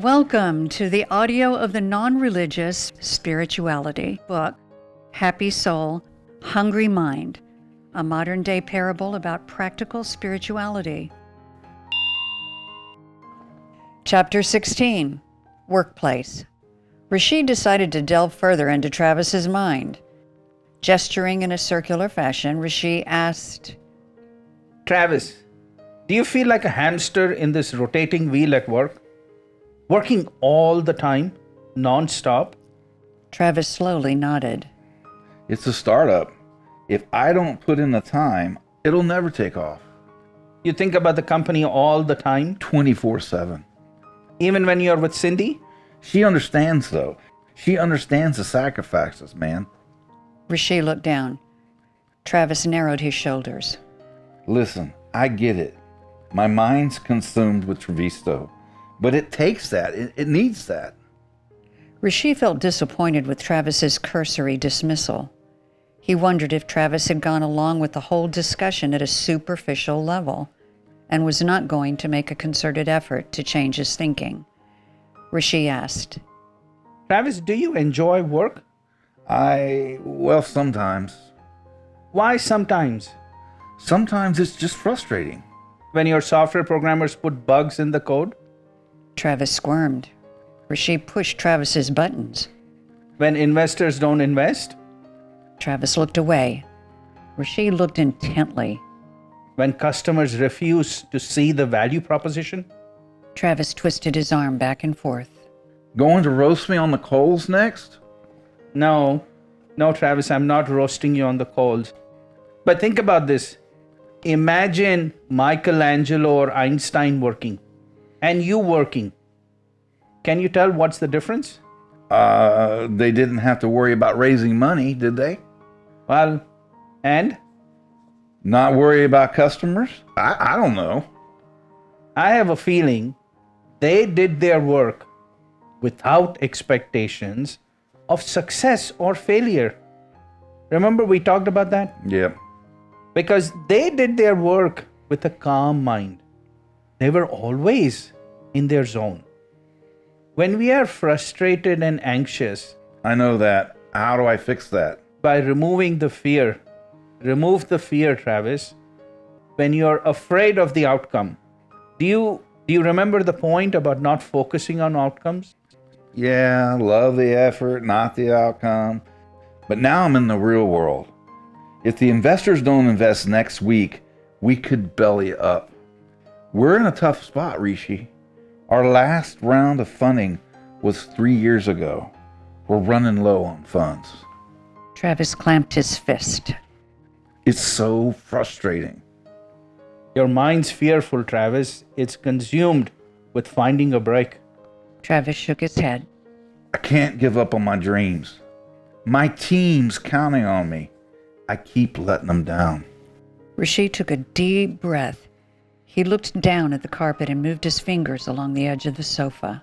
Welcome to the audio of the non-religious spirituality book, Happy Soul, Hungry Mind, a modern-day parable about practical spirituality. Chapter 16, Workplace. Rishi decided to delve further into Travis's mind. Gesturing in a circular fashion, Rishi asked, Travis, do you feel like a hamster in this rotating wheel at work? Working all the time, non-stop? Travis slowly nodded. It's a startup. If I don't put in the time, it'll never take off. You think about the company all the time? 24/7. Even when you're with Cindi? She understands, though. She understands the sacrifices, man. Rishi looked down. Travis narrowed his shoulders. Listen, I get it. My mind's consumed with Trevisto. But it takes that. It needs that. Rishi felt disappointed with Travis's cursory dismissal. He wondered if Travis had gone along with the whole discussion at a superficial level and was not going to make a concerted effort to change his thinking. Rishi asked, Travis, do you enjoy work? Well, sometimes. Why sometimes? Sometimes it's just frustrating. When your software programmers put bugs in the code? Travis squirmed. Rishi pushed Travis's buttons. When investors don't invest? Travis looked away. Rishi looked intently. When customers refuse to see the value proposition? Travis twisted his arm back and forth. Going to roast me on the coals next? No, Travis, I'm not roasting you on the coals. But think about this. Imagine Michelangelo or Einstein working, and you working. Can you tell what's the difference? They didn't have to worry about raising money, did they? Well, and? Not worry about customers? I don't know. I have a feeling they did their work without expectations of success or failure. Remember we talked about that? Yeah. Because they did their work with a calm mind. They were always in their zone. When we are frustrated and anxious, I know that. How do I fix that? by removing the fear. Remove the fear, Travis. When you're afraid of the outcome, do you remember the point about not focusing on outcomes? Yeah, love the effort, not the outcome. But now I'm in the real world. If the investors don't invest next week, we could belly up. We're in a tough spot, Rishi. Our last round of funding was 3 years ago. We're running low on funds. Travis clamped his fist. It's so frustrating. Your mind's fearful, Travis. It's consumed with finding a break. Travis shook his head. I can't give up on my dreams. My team's counting on me. I keep letting them down. Rishi took a deep breath. He looked down at the carpet and moved his fingers along the edge of the sofa.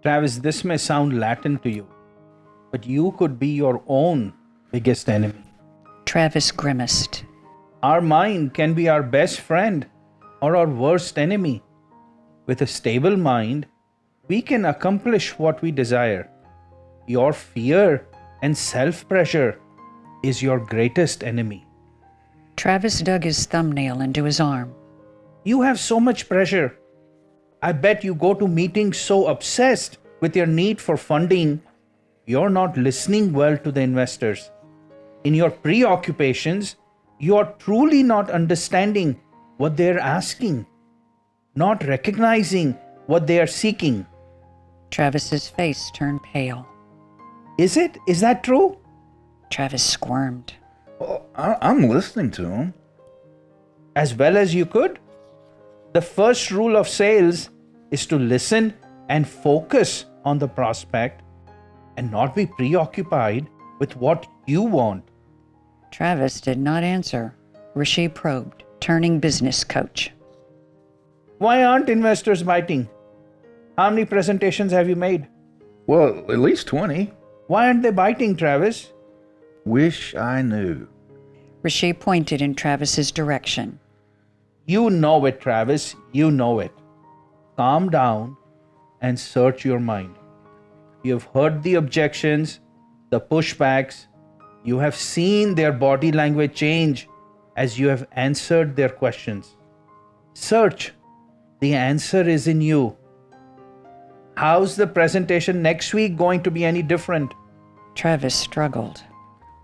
Travis, this may sound Latin to you, but you could be your own biggest enemy. Travis grimaced. Our mind can be our best friend or our worst enemy. With a stable mind, we can accomplish what we desire. Your fear and self-pressure is your greatest enemy. Travis dug his thumbnail into his arm. You have so much pressure. I bet you go to meetings so obsessed with your need for funding, you're not listening well to the investors. In your preoccupations, you are truly not understanding what they're asking, not recognizing what they are seeking. Travis's face turned pale. Is it? Is that true? Travis squirmed. Well, I'm listening to them. As well as you could? The first rule of sales is to listen and focus on the prospect and not be preoccupied with what you want. Travis did not answer. Rishi probed, turning business coach. Why aren't investors biting? How many presentations have you made? Well, at least 20. Why aren't they biting, Travis? Wish I knew. Rishi pointed in Travis's direction. You know it, Travis. You know it. Calm down and search your mind. You have heard the objections, the pushbacks. You have seen their body language change as you have answered their questions. Search. The answer is in you. How's the presentation next week going to be any different? Travis struggled.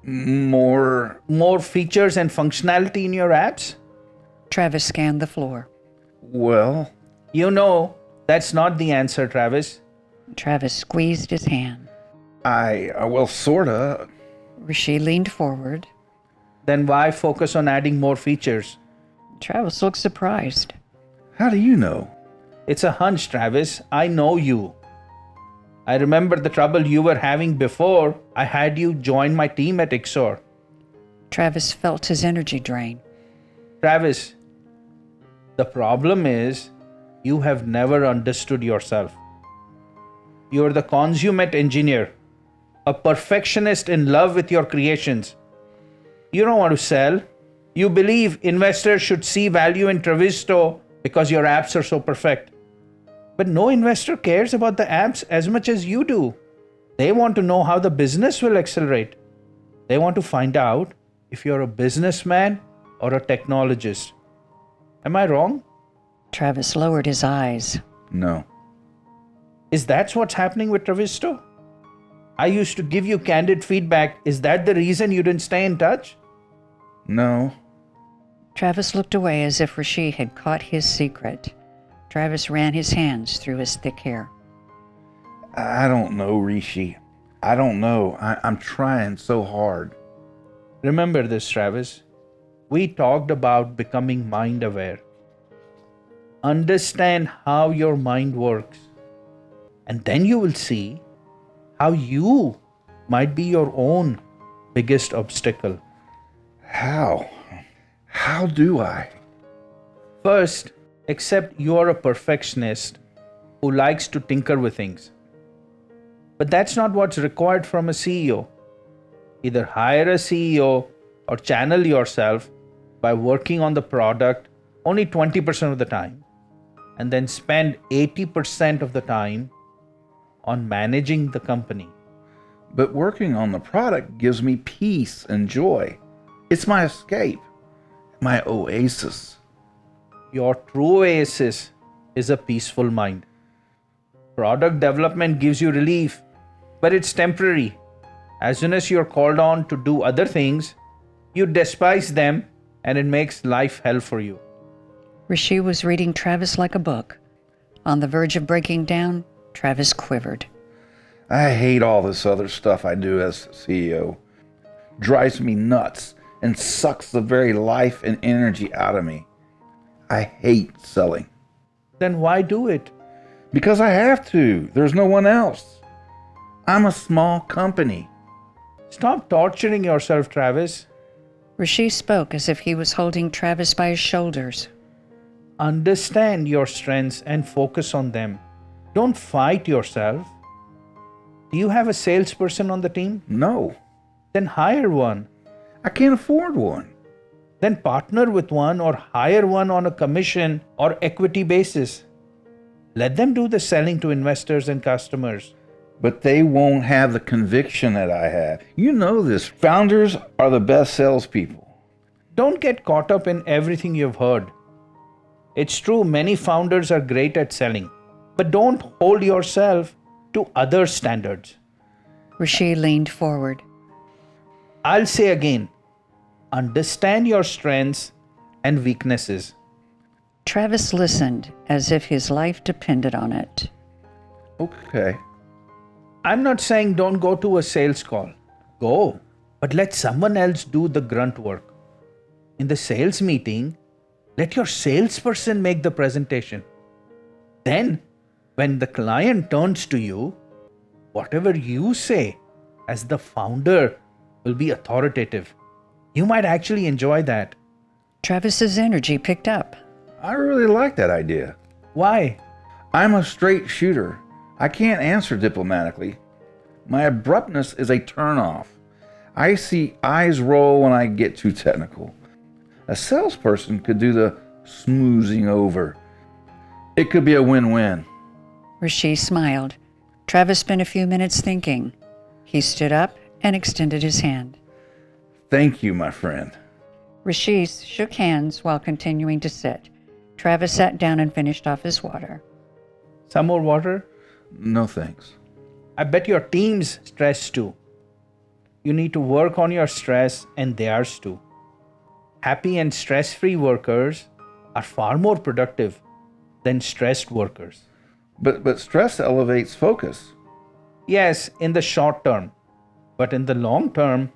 More. More features and functionality in your apps? Travis scanned the floor. Well, You know, that's not the answer, Travis. Travis squeezed his hand. well, sorta. Rishi leaned forward. Then why focus on adding more features? Travis looked surprised. How do you know? It's a hunch, Travis. I know you. I remember the trouble you were having before I had you join my team at Ixor. Travis felt his energy drain. Travis, the problem is you have never understood yourself. You're the consummate engineer, a perfectionist in love with your creations. You don't want to sell. You believe investors should see value in Travisto because your apps are so perfect. But no investor cares about the apps as much as you do. They want to know how the business will accelerate. They want to find out if you're a businessman or a technologist. Am I wrong? Travis lowered his eyes. No. Is that what's happening with Travisto? I used to give you candid feedback. Is that the reason you didn't stay in touch? No. Travis looked away as if Rishi had caught his secret. Travis ran his hands through his thick hair. I don't know, Rishi. I don't know. I'm trying so hard. Remember this, Travis. We talked about becoming mind aware. Understand how your mind works. And then you will see how you might be your own biggest obstacle. How? How do I? First, accept you're a perfectionist who likes to tinker with things. But that's not what's required from a CEO. Either hire a CEO or channel yourself by working on the product only 20% of the time, and then spend 80% of the time on managing the company. But working on the product gives me peace and joy. It's my escape, my oasis. Your true oasis is a peaceful mind. Product development gives you relief, but it's temporary. As soon as you're called on to do other things, you despise them and it makes life hell for you. Rishi was reading Travis like a book. On the verge of breaking down, Travis quivered. I hate all this other stuff I do as CEO. Drives me nuts and sucks the very life and energy out of me. I hate selling. Then why do it? Because I have to. There's no one else. I'm a small company. Stop torturing yourself, Travis. Rishi spoke as if he was holding Travis by his shoulders. Understand your strengths and focus on them. Don't fight yourself. Do you have a salesperson on the team? No, Then hire one. I can't afford one. Then partner with one or hire one on a commission or equity basis. Let them do the selling to investors and customers. But they won't have the conviction that I have. You know this. Founders are the best salespeople. Don't get caught up in everything you've heard. It's true, many founders are great at selling, but don't hold yourself to other standards. Rishi leaned forward. I'll say again, understand your strengths and weaknesses. Travis listened as if his life depended on it. Okay. I'm not saying don't go to a sales call. Go, but let someone else do the grunt work. In the sales meeting, let your salesperson make the presentation. Then, when the client turns to you, whatever you say as the founder will be authoritative. You might actually enjoy that. Travis's energy picked up. I really like that idea. Why? I'm a straight shooter. I can't answer diplomatically. My abruptness is a turnoff. I see eyes roll when I get too technical. A salesperson could do the smoozing over. It could be a win-win. Rishi smiled. Travis spent a few minutes thinking. He stood up and extended his hand. Thank you, my friend. Rishi shook hands while continuing to sit. Travis sat down and finished off his water. Some more water? No thanks. I bet your team's stressed too. You need to work on your stress and theirs too. Happy and stress-free workers are far more productive than stressed workers. But stress elevates focus. Yes, in the short term. But in the long term,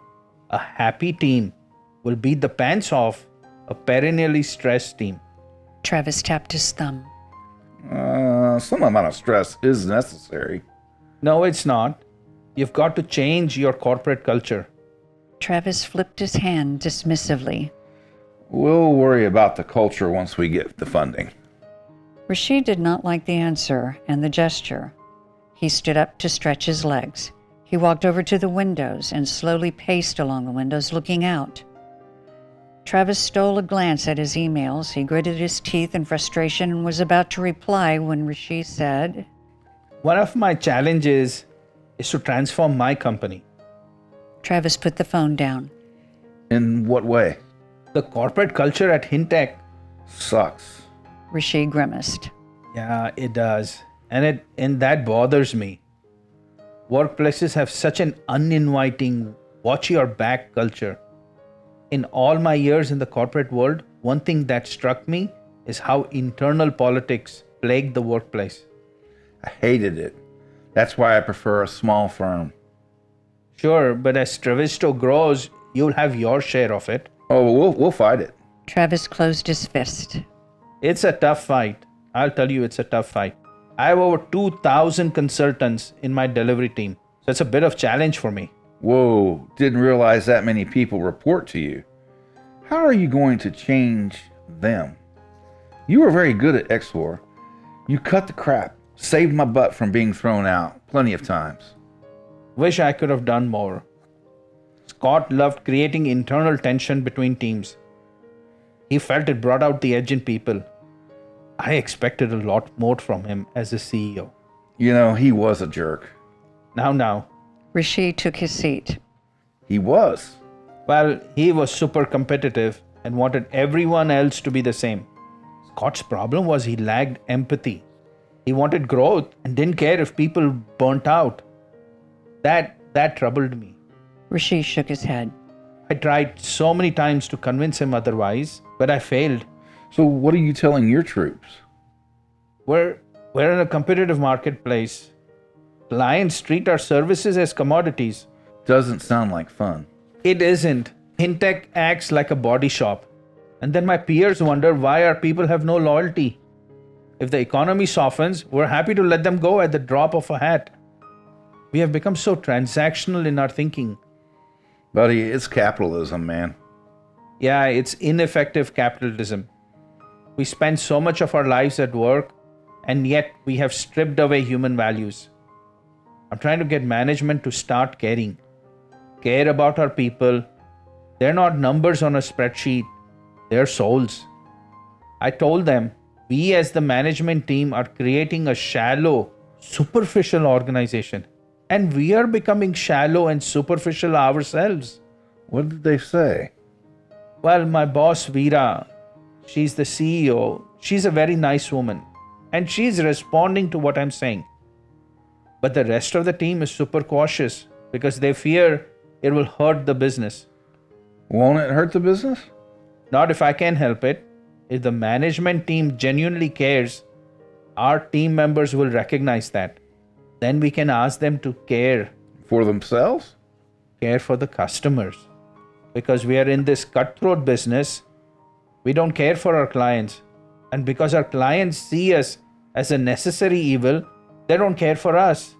a happy team will beat the pants off a perennially stressed team. Travis tapped his thumb. Some amount of stress is necessary. No, it's not. You've got to change your corporate culture. Travis flipped his hand dismissively. We'll worry about the culture once we get the funding. Rishi did not like the answer and the gesture. He stood up to stretch his legs. He walked over to the windows and slowly paced along the windows, looking out. Travis stole a glance at his emails. He gritted his teeth in frustration and was about to reply when Rishi said, One of my challenges is to transform my company. Travis put the phone down. In what way? The corporate culture at Hintech. Sucks. Rishi grimaced. Yeah, it does. And that bothers me. Workplaces have such an uninviting, watch your back culture. In all my years in the corporate world, one thing that struck me is how internal politics plague the workplace. I hated it. That's why I prefer a small firm. Sure, but as Travisto grows, you'll have your share of it. Oh, we'll fight it. Travis closed his fist. It's a tough fight. I'll tell you, it's a tough fight. I have over 2,000 consultants in my delivery team, so it's a bit of challenge for me. Whoa, didn't realize that many people report to you. How are you going to change them? You were very good at Exor. You cut the crap, saved my butt from being thrown out plenty of times. Wish I could have done more. Scott loved creating internal tension between teams. He felt it brought out the edge in people. I expected a lot more from him as a CEO. You know, he was a jerk. Now. Rishi took his seat. He was. Well, he was super competitive and wanted everyone else to be the same. Scott's problem was he lacked empathy. He wanted growth and didn't care if people burnt out. That troubled me. Rishi shook his head. I tried so many times to convince him otherwise, but I failed. So what are you telling your troops? We're in a competitive marketplace. Clients treat our services as commodities. Doesn't sound like fun. It isn't. Hintech acts like a body shop. And then my peers wonder why our people have no loyalty. If the economy softens, we're happy to let them go at the drop of a hat. We have become so transactional in our thinking. Buddy, it's capitalism, man. Yeah, it's ineffective capitalism. We spend so much of our lives at work, and yet we have stripped away human values. I'm trying to get management to start caring. Care about our people. They're not numbers on a spreadsheet. They're souls. I told them, we as the management team are creating a shallow, superficial organization. And we are becoming shallow and superficial ourselves. What did they say? Well, my boss, Veera, she's the CEO. She's a very nice woman. And she's responding to what I'm saying. But the rest of the team is super cautious because they fear it will hurt the business. Won't it hurt the business? Not if I can help it. If the management team genuinely cares, our team members will recognize that. Then we can ask them to care. For themselves? Care for the customers. Because we are in this cutthroat business, we don't care for our clients. And because our clients see us as a necessary evil, they don't care for us.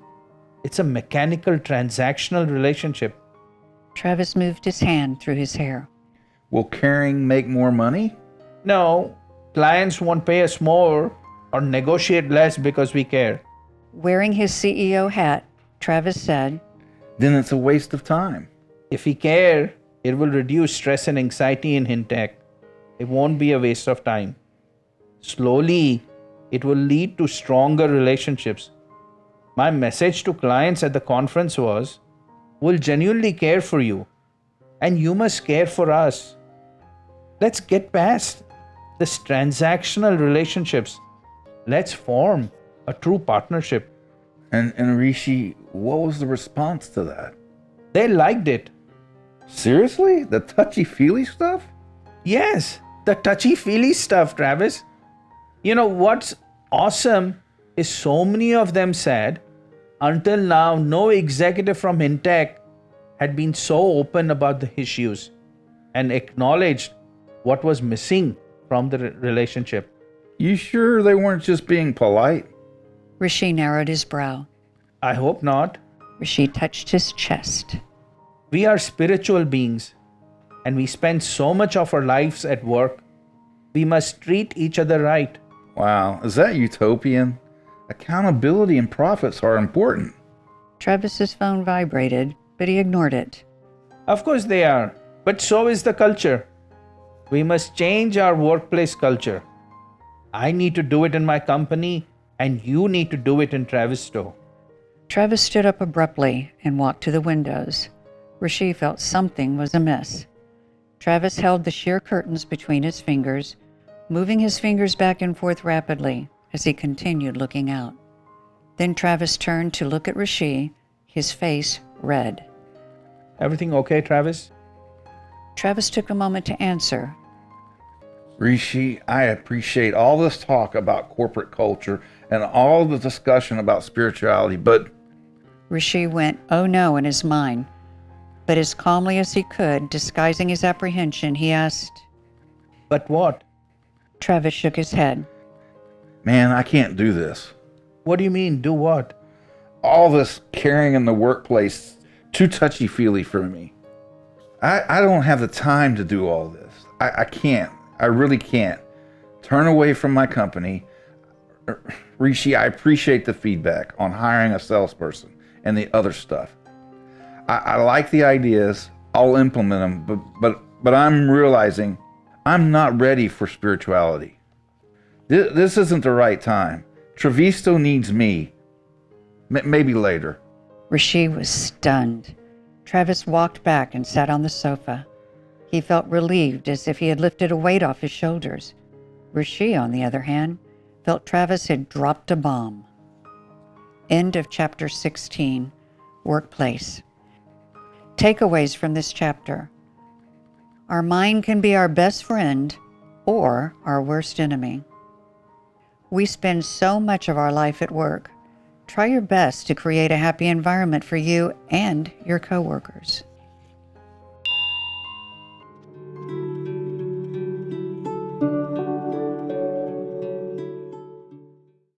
It's a mechanical, transactional relationship. Travis moved his hand through his hair. Will caring make more money? No, clients won't pay us more or negotiate less because we care. Wearing his CEO hat, Travis said, Then it's a waste of time. If we care, it will reduce stress and anxiety in Hintech. It won't be a waste of time. Slowly, it will lead to stronger relationships, My message to clients at the conference was, we'll genuinely care for you, and you must care for us. Let's get past this transactional relationships. Let's form a true partnership. And Rishi, what was the response to that? They liked it. Seriously? The touchy-feely stuff? Yes, the touchy-feely stuff, Travis. You know what's awesome is so many of them said, until now, no executive from Intech had been so open about the issues and acknowledged what was missing from the relationship. You sure they weren't just being polite? Rishi narrowed his brow. I hope not. Rishi touched his chest. We are spiritual beings, and we spend so much of our lives at work. We must treat each other right. Wow, is that utopian? Accountability and profits are important. Travis's phone vibrated, but he ignored it. Of course they are, but so is the culture. We must change our workplace culture. I need to do it in my company, and you need to do it in Travisto. Travis stood up abruptly and walked to the windows. Rishi felt something was amiss. Travis held the sheer curtains between his fingers, moving his fingers back and forth rapidly as he continued looking out. Then Travis turned to look at Rishi, his face red. Everything okay, Travis? Travis took a moment to answer. Rishi, I appreciate all this talk about corporate culture and all the discussion about spirituality, but... Rishi went, "Oh no," in his mind. But as calmly as he could, disguising his apprehension, he asked, But what? Travis shook his head. Man, I can't do this. What do you mean, do what? All this caring in the workplace, too touchy-feely for me. I don't have the time to do all this. I can't. I really can't. Turn away from my company. Rishi, I appreciate the feedback on hiring a salesperson and the other stuff. I like the ideas. I'll implement them, but I'm realizing I'm not ready for spirituality. This isn't the right time. Travisto needs me. Maybe later. Rishi was stunned. Travis walked back and sat on the sofa. He felt relieved, as if he had lifted a weight off his shoulders. Rishi, on the other hand, felt Travis had dropped a bomb. End of chapter 16, Workplace. Takeaways from this chapter. Our mind can be our best friend or our worst enemy. We spend so much of our life at work. Try your best to create a happy environment for you and your coworkers.